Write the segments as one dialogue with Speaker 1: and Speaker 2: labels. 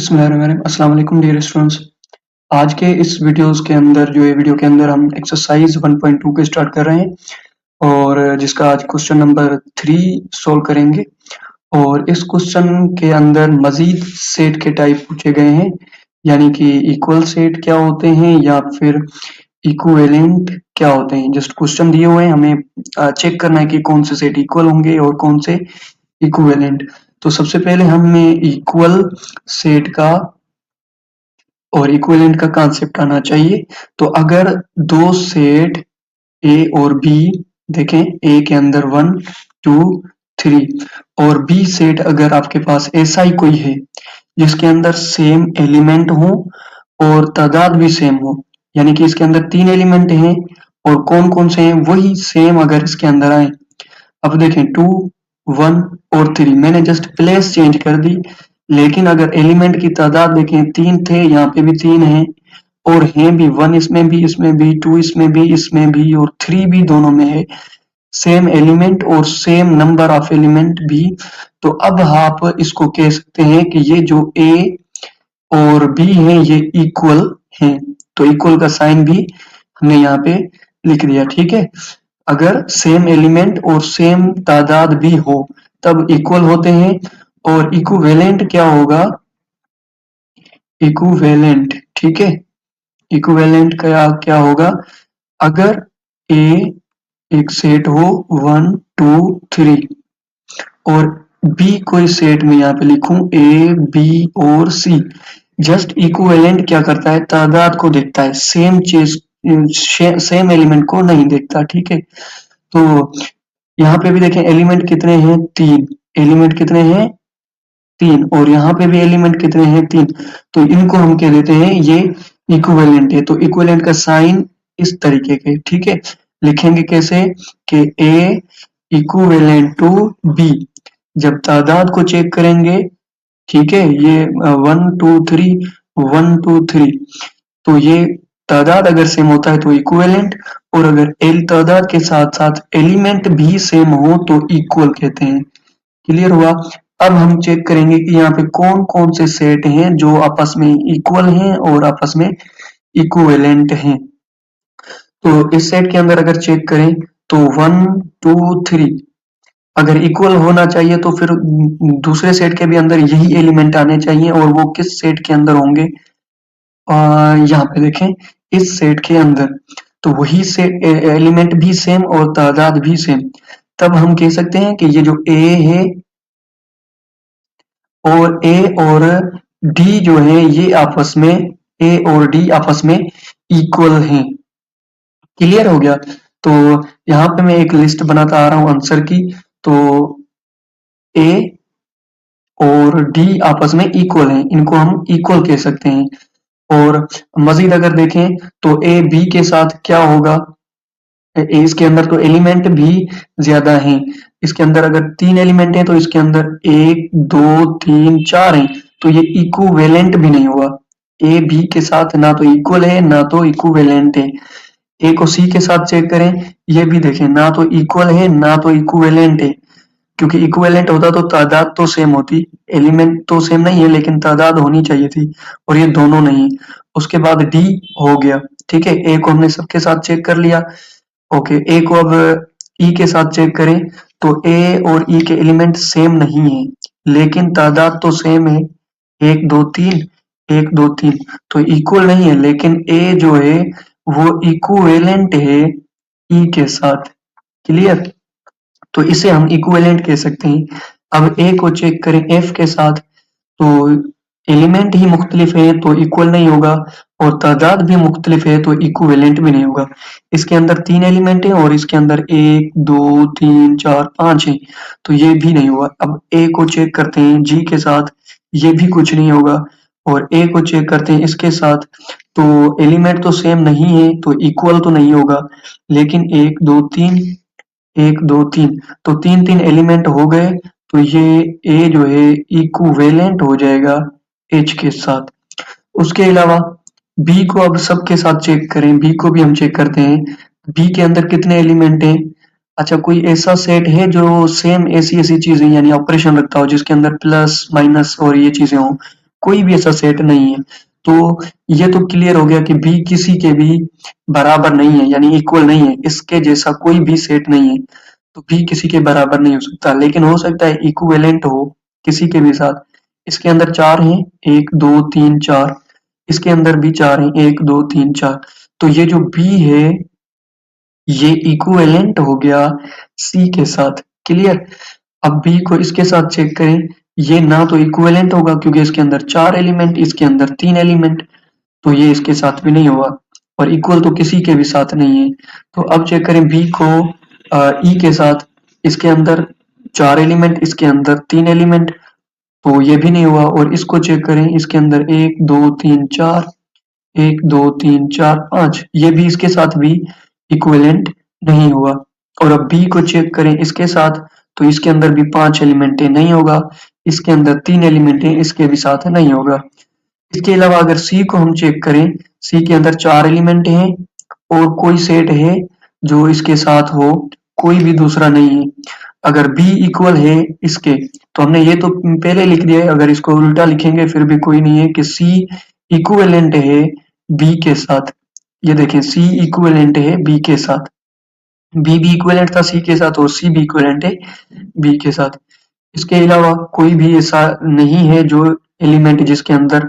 Speaker 1: बिस्मिल्लाहिर्रहमानिर्रहीम। अस्सलाम वालेकुम डियर स्टूडेंट्स। आज के इस वीडियो के अंदर हम एक्सरसाइज 1.2 के स्टार्ट कर रहे हैं और जिसका आज क्वेश्चन नंबर 3 सॉल्व करेंगे। और इस क्वेश्चन के अंदर मजीद सेट के टाइप पूछे गए हैं, यानी कि इक्वल सेट क्या होते हैं या फिर इक्विवेलेंट क्या होते हैं। जस्ट क्वेश्चन दिए हुए हैं, हमें चेक करना है कि कौन से सेट इक्वल होंगे और कौन से इक्विवेलेंट। तो सबसे पहले हमें इक्वल सेट का और इक्विवेलेंट का कॉन्सेप्ट आना चाहिए। तो अगर दो सेट ए और बी देखें, ए के अंदर 1 2 3 और बी सेट अगर आपके पास ऐसा ही कोई है जिसके अंदर सेम एलिमेंट हो और तादाद भी सेम हो, यानी कि इसके अंदर 3 एलिमेंट हैं और कौन कौन से हैं वही सेम अगर इसके अंदर आए। अब देखें 2 1 और 3 मैंने जस्ट प्लेस चेंज कर दी, लेकिन अगर एलिमेंट की तादाद देखें 3 थे, यहाँ पे भी 3 हैं और हैं भी 1 इसमें भी 2 इसमें भी और 3 भी दोनों में है, सेम एलिमेंट और सेम नंबर ऑफ एलिमेंट भी। तो अब आप इसको कह सकते हैं कि ये जो ए और बी है ये इक्वल हैं। तो इक्वल का साइन भी हमने यहाँ पे लिख दिया, ठीक है। अगर सेम एलिमेंट और सेम तादाद भी हो तब इक्वल होते हैं। और इक्विवेलेंट क्या होगा? इक्विवेलेंट, ठीक है। इक्विवेलेंट क्या क्या होगा? अगर ए एक सेट हो 1 2 3 और बी कोई सेट में यहाँ पे लिखूं ए बी और सी, जस्ट इक्विवेलेंट क्या करता है? तादाद को देखता है, सेम चीज सेम एलिमेंट को नहीं देखता, ठीक है। तो यहाँ पे भी देखें एलिमेंट कितने हैं? 3 एलिमेंट कितने हैं? 3 और यहाँ पे भी एलिमेंट कितने हैं? 3। तो इनको हम कह देते हैं ये इक्विवेलेंट है। तो इक्विवेलेंट का साइन इस तरीके के, ठीक है। लिखेंगे कैसे कि ए इक्विवेलेंट टू बी। जब तादाद को चेक करेंगे, ठीक है, ये 1 2 3 1 2 3, तो ये तादाद अगर सेम होता है तो इक्विवेलेंट, और अगर एल तादाद के साथ साथ एलिमेंट भी सेम हो तो इक्वल कहते हैं। क्लियर हुआ? अब हम चेक करेंगे कि यहाँ पे कौन कौन से सेट हैं जो आपस में इक्वल हैं और आपस में इक्विवेलेंट हैं। तो इस सेट के अंदर अगर चेक करें तो 1 2 3 अगर इक्वल होना चाहिए तो फिर दूसरे सेट के भी अंदर यही एलिमेंट आने चाहिए, और वो किस सेट के अंदर होंगे? यहाँ पे देखें इस सेट के अंदर, तो वही से एलिमेंट भी सेम और तादाद भी सेम। तब हम कह सकते हैं कि ये जो ए है और ए और डी जो है ये आपस में, ए और डी आपस में इक्वल हैं। क्लियर हो गया? तो यहाँ पे मैं एक लिस्ट बनाता आ रहा हूँ आंसर की। तो ए और डी आपस में इक्वल हैं, इनको हम इक्वल कह सकते हैं। और मजीद अगर देखें तो ए बी के साथ क्या होगा? इसके अंदर तो एलिमेंट भी ज्यादा हैं, इसके अंदर अगर 3 एलिमेंट हैं तो इसके अंदर 1 2 3 4 हैं, तो ये इक्विवेलेंट भी नहीं हुआ। ए बी के साथ ना तो इक्वल है ना तो इक्विवेलेंट है। ए को सी के साथ चेक करें, ये भी देखें ना तो इक्वल है ना तो इक्विवेलेंट है, क्योंकि इक्विवेलेंट होता तो तादाद तो सेम होती, एलिमेंट तो सेम नहीं है लेकिन तादाद होनी चाहिए थी, और ये दोनों नहीं। उसके बाद डी हो गया, ठीक है। ए को हमने सबके साथ चेक कर लिया, ओके। ए को अब ई के साथ चेक करें तो ए और ई के एलिमेंट सेम नहीं है लेकिन तादाद तो सेम है, 1 2 3 1 2 3, तो इक्वल नहीं है, लेकिन ए जो है वो इक्विवेलेंट है ई के साथ। क्लियर? तो इसे हम इक्विवेलेंट कह सकते हैं। अब ए को चेक करें एफ के साथ, तो एलिमेंट ही मुख्तलिफ है तो इक्वल नहीं होगा, और तादाद भी मुख्तलिफ है तो इक्विवेलेंट भी नहीं होगा। इसके अंदर 3 एलिमेंट है और इसके अंदर 1 2 3 4 5 है, तो ये भी नहीं हुआ। अब ए को चेक करते हैं जी के साथ, ये भी कुछ नहीं होगा। और ए को चेक करते हैं इसके साथ, तो एलिमेंट तो सेम नहीं है तो इक्वल तो नहीं होगा, लेकिन 1 2 3 1 2 3, तो 3 3 एलिमेंट हो गए, तो ये ए जो है इक्विवेलेंट हो जाएगा एच के साथ। उसके अलावा बी को अब सबके साथ चेक करें, बी को भी हम चेक करते हैं। बी के अंदर कितने एलिमेंट हैं? अच्छा, कोई ऐसा सेट है जो सेम ऐसी ऐसी चीजें यानी ऑपरेशन रखता हो जिसके अंदर प्लस माइनस और ये चीजें हों? कोई भी ऐसा सेट नहीं है। तो ये तो क्लियर हो गया कि बी किसी के भी बराबर नहीं है, यानी इक्वल नहीं है, इसके जैसा कोई भी सेट नहीं है। तो बी किसी के बराबर नहीं हो सकता, लेकिन हो सकता है इक्विवेलेंट हो किसी के भी साथ। इसके अंदर चार हैं, एक दो तीन चार, इसके अंदर भी चार हैं, एक दो तीन चार। तो ये जो बी है ये इक्विवेलेंट हो गया सी के साथ। क्लियर। अब बी को इसके साथ चेक करें, ये ना तो इक्विवेलेंट होगा क्योंकि इसके अंदर चार एलिमेंट, इसके अंदर तीन एलिमेंट, तो ये इसके साथ भी नहीं होगा, और इक्वल तो किसी के भी साथ नहीं है। तो अब चेक करें बी को ई के साथ, इसके अंदर चार एलिमेंट, इसके अंदर तीन एलिमेंट, तो ये भी नहीं हुआ। और इसको चेक करें, इसके अंदर एक दो तीन चार, एक दो तीन चार पांच, ये भी इसके साथ भी इक्विवेलेंट नहीं हुआ। और अब बी को चेक करें इसके साथ, तो इसके अंदर भी पांच एलिमेंट है, नहीं होगा। इसके अंदर तीन एलिमेंट है, इसके भी साथ नहीं होगा। इसके अलावा अगर सी को हम चेक करें, सी के अंदर चार एलिमेंट हैं और कोई सेट है जो इसके साथ हो, कोई भी दूसरा नहीं है। अगर बी इक्वल है इसके, तो हमने ये तो पहले लिख दिया है, अगर इसको उल्टा लिखेंगे फिर भी कोई नहीं है कि सी इक्विवेलेंट है बी के साथ। ये देखें, सी इक्विवेलेंट है बी के साथ, बी भी इक्विवेलेंट था सी के साथ और सी भी इक्विवेलेंट है बी के साथ। इसके अलावा कोई भी ऐसा नहीं है जो एलिमेंट जिसके अंदर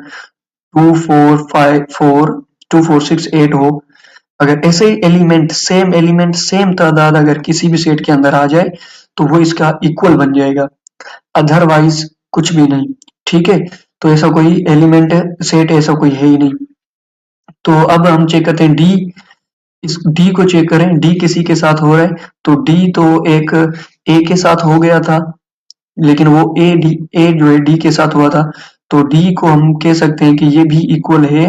Speaker 1: 2 4 5 4 2 4 6 8 हो। अगर ऐसे एलिमेंट सेम तादाद अगर किसी भी सेट के अंदर आ जाए तो वो इसका इक्वल बन जाएगा, अदरवाइज कुछ भी नहीं। ठीक है, तो ऐसा कोई एलिमेंट सेट ऐसा कोई है ही नहीं। तो अब हम चेक करते हैं डी, इस डी को चेक करें, डी किसी के साथ हो रहा है, तो डी तो एक ए के साथ हो गया था, लेकिन वो ए जो है डी के साथ हुआ था, तो डी को हम कह सकते हैं कि ये भी इक्वल है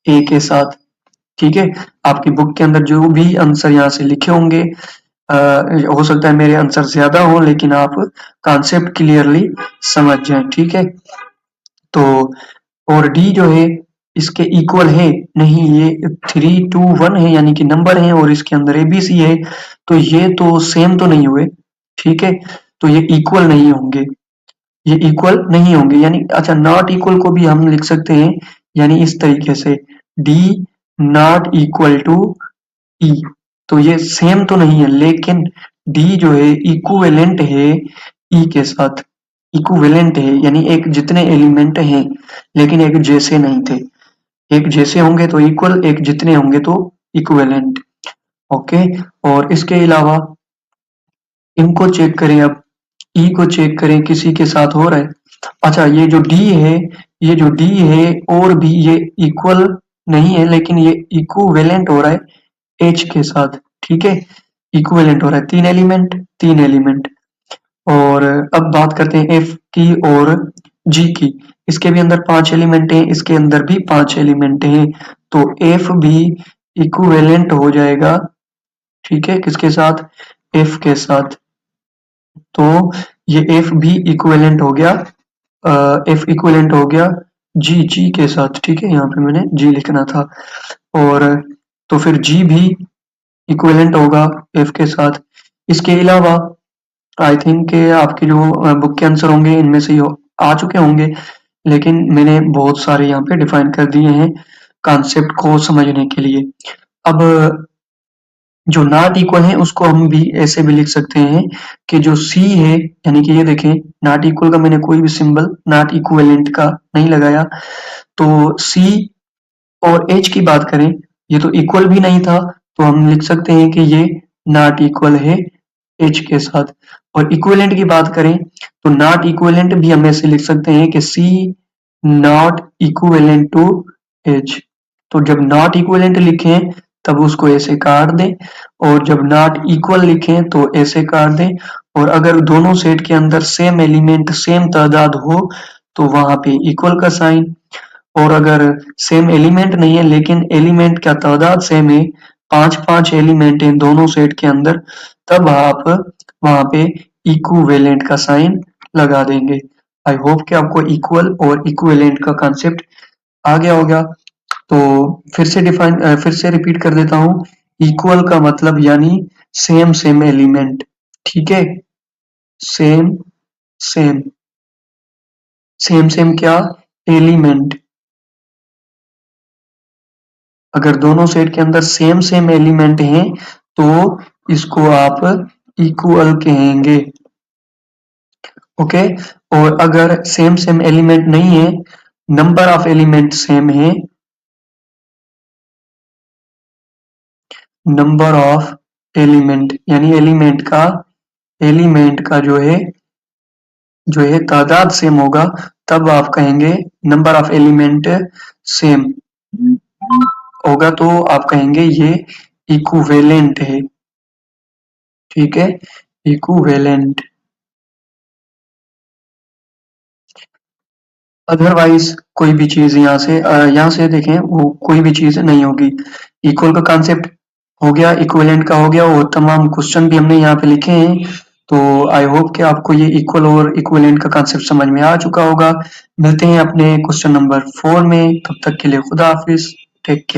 Speaker 1: ए के साथ। ठीक है, आपकी बुक के अंदर जो भी आंसर यहाँ से लिखे होंगे, हो सकता है मेरे आंसर ज्यादा हो, लेकिन आप कॉन्सेप्ट क्लियरली समझ जाएं। ठीक है, तो और डी जो है इसके इक्वल है नहीं, ये 3 2 1 है, यानी कि नंबर है, और इसके अंदर एबीसी है, तो ये तो सेम तो नहीं हुए। ठीक है, तो ये इक्वल नहीं होंगे, ये इक्वल नहीं होंगे, यानी अच्छा नॉट इक्वल को भी हम लिख सकते हैं, यानी इस तरीके से डी नॉट इक्वल टू ई। तो ये सेम तो नहीं है, लेकिन डी जो है इक्विवेलेंट है ई के साथ, इक्विवेलेंट है यानी एक जितने एलिमेंट हैं, लेकिन एक जैसे नहीं थे। एक जैसे होंगे तो इक्वल, एक जितने होंगे तो इक्विवेलेंट। ओके, और इसके अलावा इनको चेक करें, अब ई को चेक करें किसी के साथ हो रहा है। अच्छा, ये जो डी है, ये जो डी है और भी ये इक्वल नहीं है, लेकिन ये इक्विवेलेंट हो रहा है एच के साथ। ठीक है, इक्विवेलेंट हो रहा है, तीन एलिमेंट तीन एलिमेंट। और अब बात करते हैं एफ की और जी की, इसके भी अंदर पांच एलिमेंट हैं, इसके अंदर भी पांच एलिमेंट हैं, तो एफ भी इक्विवेलेंट हो जाएगा। ठीक है, किसके साथ, एफ के साथ। तो ये एफ भी इक्विवेलेंट हो गया, एफ इक्विवेलेंट हो गया जी के साथ। ठीक है, यहाँ पे मैंने जी लिखना था। और तो फिर जी भी इक्विवेलेंट होगा एफ के साथ। इसके अलावा आई थिंक आपके जो बुक के आंसर होंगे इनमें से आ चुके होंगे, लेकिन मैंने बहुत सारे यहाँ पे डिफाइन कर दिए हैं कॉन्सेप्ट को समझने के लिए। अब जो नॉट इक्वल है उसको हम भी ऐसे भी लिख सकते हैं कि जो सी है, यानी कि ये देखें नॉट इक्वल का मैंने कोई भी सिंबल नॉट इक्विवेलेंट का नहीं लगाया, तो सी और एच की बात करें, ये तो इक्वल भी नहीं था, तो हम लिख सकते हैं कि ये नॉट इक्वल है एच के साथ। और इक्विवेलेंट की बात करें तो नॉट इक्विवेलेंट भी हम ऐसे लिख सकते हैं कि सी नॉट इक्विवेलेंट टू एच। तो जब नॉट इक्विवेलेंट लिखें तब उसको ऐसे काट दें, और जब नॉट इक्वल लिखें तो ऐसे काट दें। और अगर दोनों सेट के अंदर सेम एलिमेंट सेम तादाद हो तो वहां पे इक्वल का साइन, और अगर सेम एलिमेंट नहीं है लेकिन एलिमेंट का तादाद सेम है, पांच पांच एलिमेंट हैं दोनों सेट के अंदर, तब आप वहां पे इक्विवेलेंट का साइन लगा देंगे। आई होप कि आपको इक्वल और इक्विवेलेंट का कॉन्सेप्ट आ गया होगा। तो फिर से रिपीट कर देता हूँ। इक्वल का मतलब यानी सेम सेम एलिमेंट। ठीक है, सेम सेम, सेम सेम क्या, एलिमेंट, अगर दोनों सेट के अंदर सेम सेम एलिमेंट हैं तो इसको आप इक्वल कहेंगे। ओके, और अगर सेम सेम एलिमेंट नहीं है, नंबर ऑफ एलिमेंट सेम है, नंबर ऑफ एलिमेंट यानी एलिमेंट का जो है तादाद सेम होगा, तब आप कहेंगे नंबर ऑफ एलिमेंट सेम होगा तो आप कहेंगे ये इक्विवेलेंट है। ठीक है, इक्विवेलेंट। अदरवाइज कोई भी चीज यहाँ से देखें वो कोई भी चीज नहीं होगी। इक्वल का कॉन्सेप्ट हो गया, इक्विवेलेंट का हो गया, और तमाम क्वेश्चन भी हमने यहाँ पे लिखे हैं। तो आई होप कि आपको ये इक्वल और इक्विवेलेंट का कॉन्सेप्ट समझ में आ चुका होगा। मिलते हैं अपने क्वेश्चन नंबर 4 में, तब तक के लिए खुदा हाफिज, टेक केयर।